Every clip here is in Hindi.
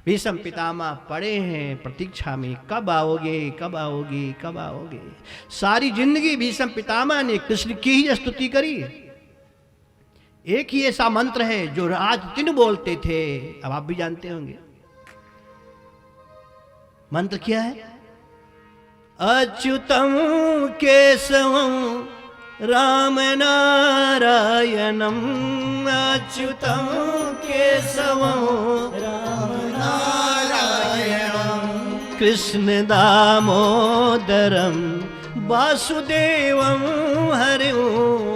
भीष्म पितामह पड़े हैं प्रतीक्षा में, कब आओगे कब आओगे कब आओगे। सारी जिंदगी भीष्म पितामह ने कृष्ण की ही स्तुति करी। एक ही ऐसा मंत्र है जो राज तीन बोलते थे, अब आप भी जानते होंगे। मंत्र क्या है? अच्युतम केशवम राम नारायणम, अच्युतम केशवम राम नारायणम, कृष्ण दामोदरम वासुदेवम हरिओ,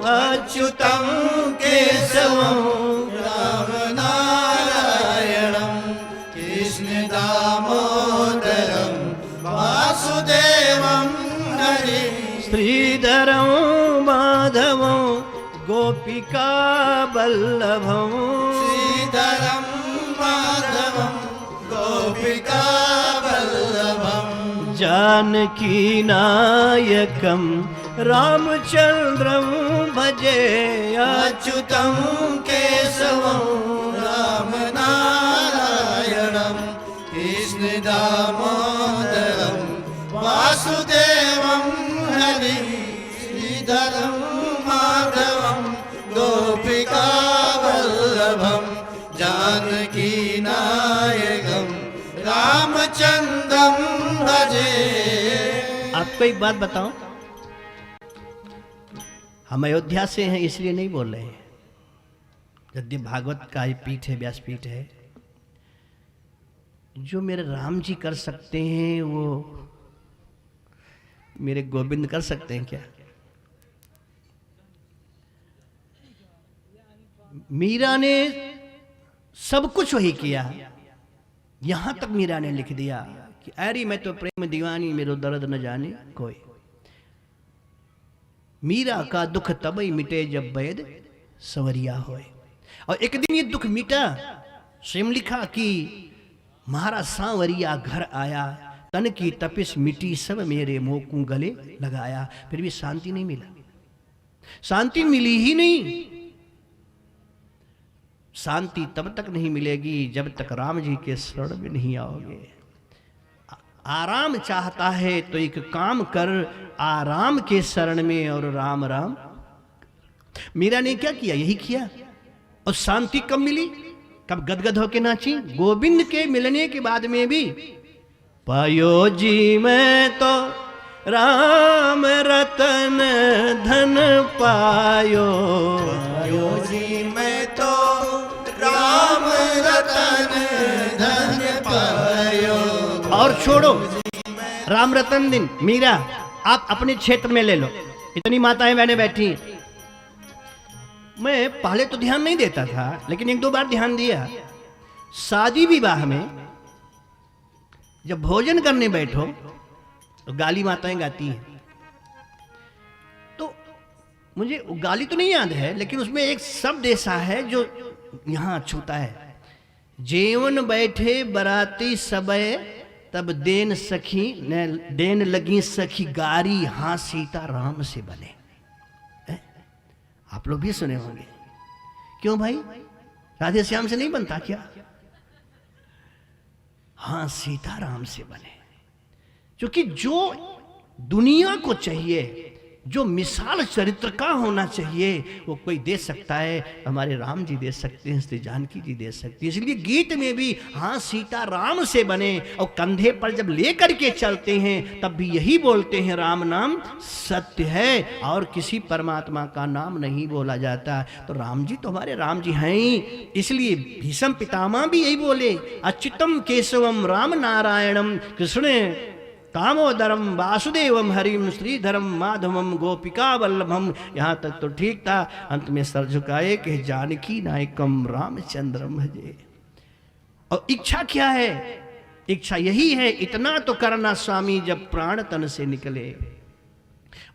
अच्युतम केशवम राम नारायणम, कृष्ण दामोदरम वासुदेवम हरि, श्रीधरम माधवम गोपिका वल्लभम, श्रीधरम माधवम गोपिका वल्लभम, जानकी नायकम रामचंद्रम भजे, अच्युतम केशवम राम नारायणम, कृष्ण दामोदरम वासुदेवम हरि, श्रीधरम माधवम गोपिका वल्लभम, जानकी नायकम रामचंद्रम भजे। आपको एक बात बताऊं, हम अयोध्या से हैं इसलिए नहीं बोल रहे हैं। यद्य भागवत का ये पीठ है, व्यासपीठ है। जो मेरे राम जी कर सकते हैं वो मेरे गोविंद कर सकते हैं क्या? मीरा ने सब कुछ वही किया। यहां तक मीरा ने लिख दिया कि अरे मैं तो प्रेम दीवानी, मेरो दर्द न जाने कोई। मीरा का दुख तबई मिटे जब वैद सवरिया होए। और एक दिन ये दुख मिटा, स्वयं लिखा कि महारा सांवरिया घर आया, तन की तपिश मिटी सब मेरे मोकू गले लगाया। फिर भी शांति नहीं मिला, शांति मिली ही नहीं। शांति तब तक नहीं मिलेगी जब तक राम जी के शरण में नहीं आओगे। आराम चाहता है तो एक काम कर, आराम के शरण में और राम राम। मीरा ने क्या किया? यही किया। और शांति कब मिली? कब गदगद होके नाची? गोविंद के मिलने के बाद में भी। पायो जी मैं तो राम रतन धन पायो, पायो जी मैं तो राम रतन धन पायो। और छोड़ो राम रतन दिन, मीरा आप अपने क्षेत्र में ले लो। इतनी माताएं बहनें बैठी हैं। मैं पहले तो ध्यान नहीं देता था, लेकिन एक दो बार ध्यान दिया। शादी विवाह में जब भोजन करने बैठो तो गाली माताएं गाती हैं। तो मुझे गाली तो नहीं याद है, लेकिन उसमें एक शब्द ऐसा है जो यहां छूता है। जेवन बैठे बराती सबे तब देन सखी न देन लगी सखी गारी, हाँ सीता राम से बने। आप लोग भी सुने होंगे। क्यों भाई, राधे श्याम से नहीं बनता क्या? हाँ सीता राम से बने। क्योंकि जो दुनिया को चाहिए, जो मिसाल चरित्र का होना चाहिए, वो कोई दे सकता है। हमारे राम जी दे सकते हैं, श्री जानकी जी दे सकती है। इसलिए गीत में भी हाँ सीता राम से बने। और कंधे पर जब लेकर के चलते हैं तब भी यही बोलते हैं, राम नाम सत्य है और किसी परमात्मा का नाम नहीं बोला जाता। तो राम जी तो हमारे राम जी हैं ही। इसलिए भीष्म पितामह भी यही बोले, अच्युतम केशवम राम नारायणम, कृष्ण दामोदरम वासुदेवम हरिम, श्रीधरम माधवम गोपिका वल्लभम। यहाँ तक तो ठीक था। अंत में सर झुकाए कि जानकी नायकम रामचंद्रम भजे। और इच्छा क्या है? इच्छा यही है, इतना तो करना स्वामी जब प्राण तन से निकले।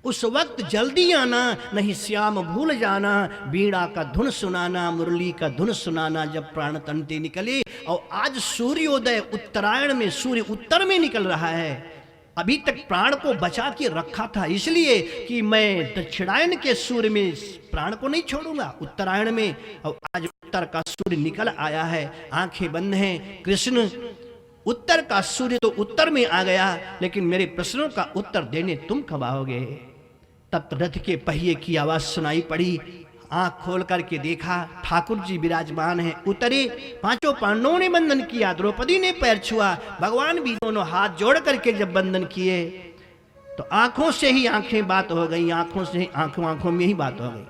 उस वक्त जल्दी आना, नहीं श्याम भूल जाना। बीड़ा का धुन सुनाना, मुरली का धुन सुनाना जब प्राण तन से निकले। और आज सूर्योदय उत्तरायण में, सूर्य उत्तर में निकल रहा है। अभी तक प्राण को बचा के रखा था, इसलिए कि मैं दक्षिणायन के सूर्य में प्राण को नहीं छोड़ूंगा, उत्तरायण में। और आज उत्तर का सूर्य निकल आया है, आंखें बंद हैं। कृष्ण उत्तर का सूर्य तो उत्तर में आ गया, लेकिन मेरे प्रश्नों का उत्तर देने तुम कब आओगे? तब रथ के पहिए की आवाज सुनाई पड़ी। आंख खोल करके देखा, ठाकुर जी विराजमान हैं। उतरे, पांचों पांडवों ने बंधन किया, द्रौपदी ने पैर छुआ, भगवान भी दोनों हाथ जोड़ करके जब बंधन किए तो आंखों से ही आंखें बात हो गई, आंखों से ही आंखों में ही बात हो गई।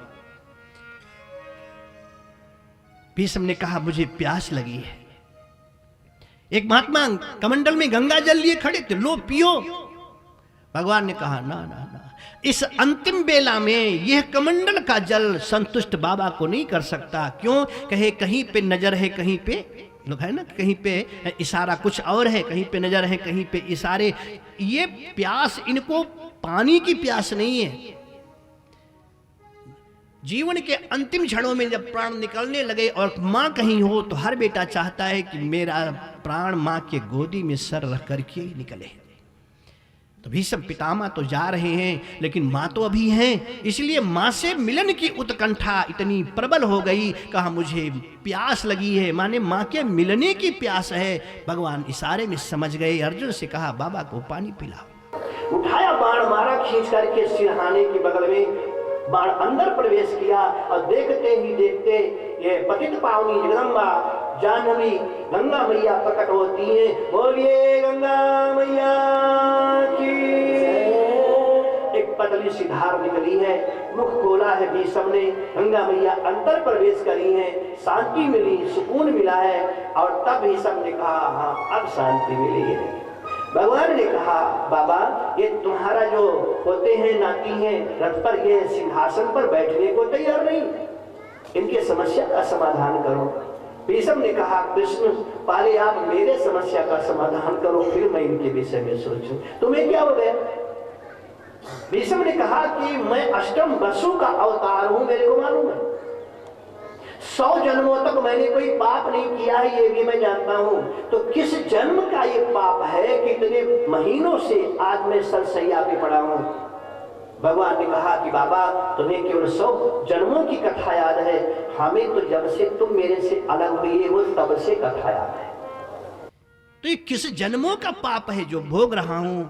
भीष्म ने कहा मुझे प्यास लगी है। एक महात्मा कमंडल में गंगा जल लिए खड़े थे, लो पियो। भगवान ने कहा ना ना ना, इस अंतिम बेला में यह कमंडल का जल संतुष्ट बाबा को नहीं कर सकता। क्यों? कहे कहीं पे नजर है, कहीं पे लोग है ना, कहीं पे इशारा कुछ और है, कहीं पे नजर है, कहीं पे इशारे। ये प्यास इनको पानी की प्यास नहीं है। जीवन के अंतिम क्षणों में जब प्राण निकलने लगे और माँ कहीं हो तो हर बेटा चाहता है कि मेरा प्राण माँ के गोदी में सर रख करके ही निकले। तो भीष्म पितामह तो जा रहे हैं, लेकिन माँ तो अभी हैं, इसलिए माँ से मिलन की उत्कंठा इतनी प्रबल हो गई। कहा मुझे प्यास लगी है, माने माँ के मिलने की प्यास है। भगवान इशारे में समझ गए। अर्जुन से कहा बाबा को पानी पिलाओ। उठाया बाण मारा खींच करके सिरहाने के बगल में, बाण अंदर प्रवेश किया और देखते ही देखते ये पतित पावनी जगदम्बा जाह्नवी गंगा मैया प्रकट होती हैं। बोलिए गंगा मैया की। एक पतली सी धार निकली है, मुख खोला है भीष्म ने, गंगा मैया अंदर प्रवेश करी है, शांति मिली, सुकून मिला है। और तब भीष्म ने कहा हाँ अब शांति मिली है। भगवान ने कहा बाबा ये तुम्हारा जो होते हैं नाती हैं रथ पर, ये सिंहासन पर बैठने को तैयार नहीं, इनके समस्या का समाधान करो। भीष्म ने कहा कृष्ण पहले आप मेरे समस्या का समाधान करो, फिर मैं इनके विषय में सोचूं। तुम्हें क्या हो गया? भीष्म ने कहा कि मैं अष्टम वसु का अवतार हूं, मेरे को मालूम है। 100 जन्मों तक मैंने कोई पाप नहीं किया है, ये भी मैं जानता हूं। तो किस जन्म का ये पाप है कि इतने महीनों से आज मैं सरसैया पे पड़ा हूं? भगवान ने कहा कि बाबा तुम्हें केवल 100 जन्मों की कथा याद है, हमें तो जब से तुम मेरे से अलग हुए हो तब से कथा याद है। तो ये किस जन्मों का पाप है जो भोग रहा हूं?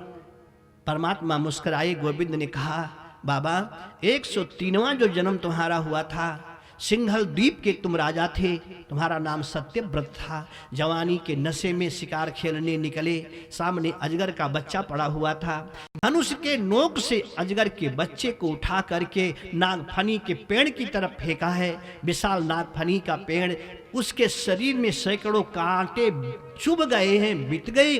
परमात्मा मुस्कुराए। गोविंद ने कहा बाबा 103वां जो जन्म तुम्हारा हुआ था, सिंघल द्वीप के तुम राजा थे, तुम्हारा नाम सत्यव्रत था। जवानी के नशे में शिकार खेलने निकले, सामने अजगर का बच्चा पड़ा हुआ था। धनुष के नोक से अजगर के बच्चे को उठा करके नागफनी के पेड़ की तरफ फेंका है। विशाल नागफनी का पेड़, उसके शरीर में सैकड़ों कांटे चुभ गए हैं, बीत गए,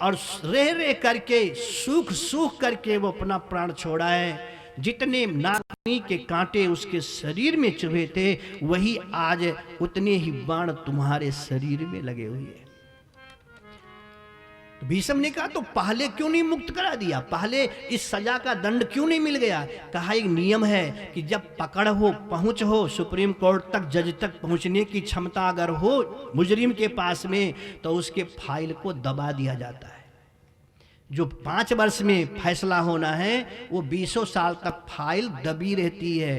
और रह रह करके सूख सूख करके वो अपना प्राण छोड़ा है। जितने नागफनी के कांटे उसके शरीर में चुभे थे, वही आज उतने ही बाण तुम्हारे शरीर में लगे हुए हैं। तो भीष्म ने कहा तो पहले क्यों नहीं मुक्त करा दिया, पहले इस सजा का दंड क्यों नहीं मिल गया? कहा एक नियम है कि जब पकड़ हो, पहुंच हो, सुप्रीम कोर्ट तक, जज तक पहुंचने की क्षमता अगर हो मुजरिम के पास में, तो उसके फाइल को दबा दिया जाता है। जो 5 वर्ष में फैसला होना है वो 20 साल तक फाइल दबी रहती है।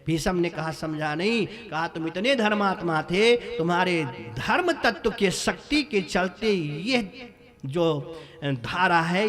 भीष्म ने कहा समझा नहीं। कहा तुम इतने धर्मात्मा थे, तुम्हारे धर्म तत्व के शक्ति के चलते ये जो धारा है,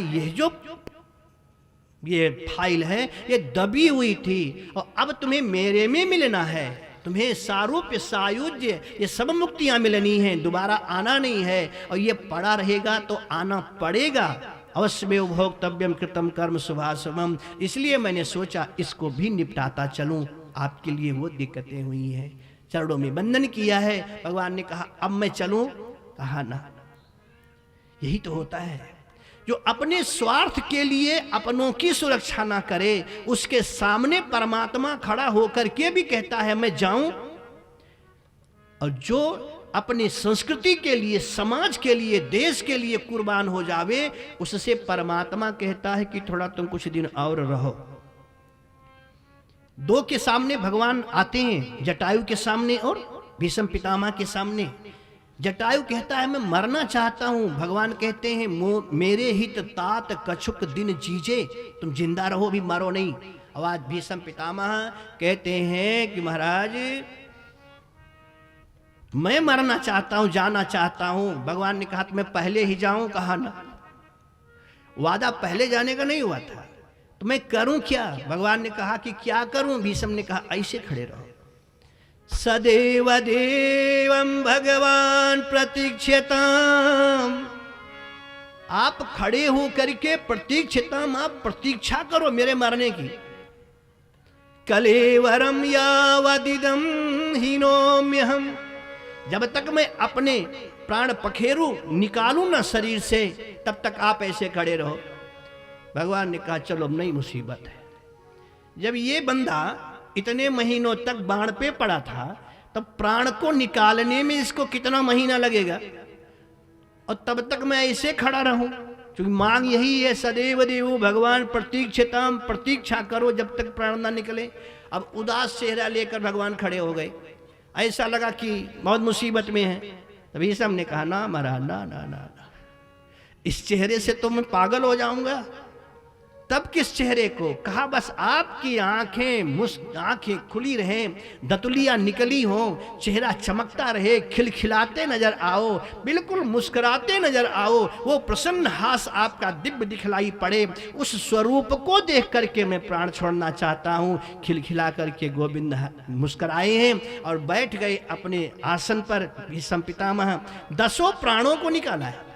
ये फाइल है, ये दबी हुई थी, और अब तुम्हें मेरे में मिलना है। तुम्हें सारूप्य सायुज्य ये सब मुक्तियां मिलनी है, दोबारा आना नहीं है। और ये पड़ा रहेगा तो आना पड़ेगा। अवश्य में उपभोक्तव्यम कृतम कर्म शुभाशुभम। इसलिए मैंने सोचा इसको भी निपटाता चलूं। आपके लिए वो दिक्कतें हुई हैं, चरणों में बंधन किया है। भगवान ने कहा अब मैं चलूं? कहा ना। यही तो होता है, जो अपने स्वार्थ के लिए अपनों की सुरक्षा ना करे, उसके सामने परमात्मा खड़ा होकर के भी कहता है मैं जाऊं। और जो अपनी संस्कृति के लिए, समाज के लिए, देश के लिए कुर्बान हो जावे, उससे परमात्मा कहता है कि थोड़ा तुम कुछ दिन और रहो। 2 के सामने भगवान आते हैं, जटायु के सामने और भीष्म पितामह के सामने। जटायु कहता है मैं मरना चाहता हूं। भगवान कहते हैं मेरे हित तात कछुक दिन जीजे, तुम जिंदा रहो भी मरो नहीं। और आज भीष्म पितामह कहते हैं कि महाराज मैं मरना चाहता हूं, जाना चाहता हूं। भगवान ने कहा तो मैं पहले ही जाऊं, कहा ना, वादा पहले जाने का नहीं हुआ था, तो मैं करूं क्या? भगवान ने कहा कि क्या करूं? भीष्म ने कहा ऐसे खड़े रहो, सदैव देवं भगवान प्रतीक्षताम, आप खड़े हो करके प्रतीक्षताम, आप प्रतीक्षा करो मेरे मरने की। कलेवरम यावदिदम हीनोम्यहम, जब तक मैं अपने प्राण पखेरु निकालू ना शरीर से, तब तक आप ऐसे खड़े रहो। भगवान ने कहा चलो अब नई मुसीबत है। जब ये बंदा इतने महीनों तक बाण पे पड़ा था, तब प्राण को निकालने में इसको कितना महीना लगेगा, और तब तक मैं ऐसे खड़ा रहूं। क्योंकि मांग यही है, सदैव देवो भगवान प्रतीक्षताम, प्रतीक्षा करो जब तक प्राण ना निकले। अब उदास चेहरा लेकर भगवान खड़े हो गए, ऐसा लगा कि बहुत मुसीबत में है। तभी सबने कहा ना महाराज, ना ना ना ना, इस चेहरे से तो मैं पागल हो जाऊंगा। तब किस चेहरे को? कहा बस आपकी आंखें खुली रहे, दतुलियां निकली हो, चेहरा चमकता रहे, खिलखिलाते नजर आओ, बिल्कुल मुस्कुराते नजर आओ, वो प्रसन्न हास आपका दिव्य दिखलाई पड़े, उस स्वरूप को देख करके मैं प्राण छोड़ना चाहता हूँ। खिलखिला करके गोविंद मुस्कुराए हैं और बैठ गए अपने आसन पर। भीष्म पितामह 10 प्राणों को निकाला है।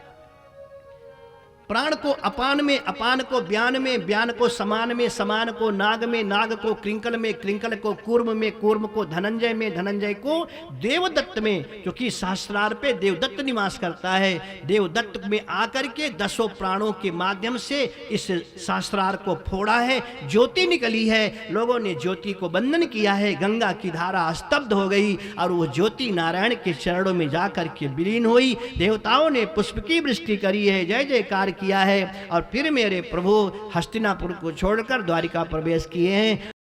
प्राण को अपान में, अपान को ब्यान में, ब्यान को समान में, समान को नाग में, नाग को कृंकल में, कृंकल को कूर्म में, कूर्म को धनंजय में, धनंजय को देवदत्त में, क्योंकि सहस्रार पे देवदत्त निवास करता है। देवदत्त में आकर के 10 प्राणों के माध्यम से इस सहस्रार को फोड़ा है, ज्योति निकली है। लोगों ने ज्योति को बंधन किया है, गंगा की धारा स्तब्ध हो गई और वो ज्योति नारायण के चरणों में जाकर के विलीन हुई। देवताओं ने पुष्प की वृष्टि करी है, जय जयकार किया है, और फिर मेरे प्रभु हस्तिनापुर को छोड़कर द्वारिका प्रवेश किए हैं।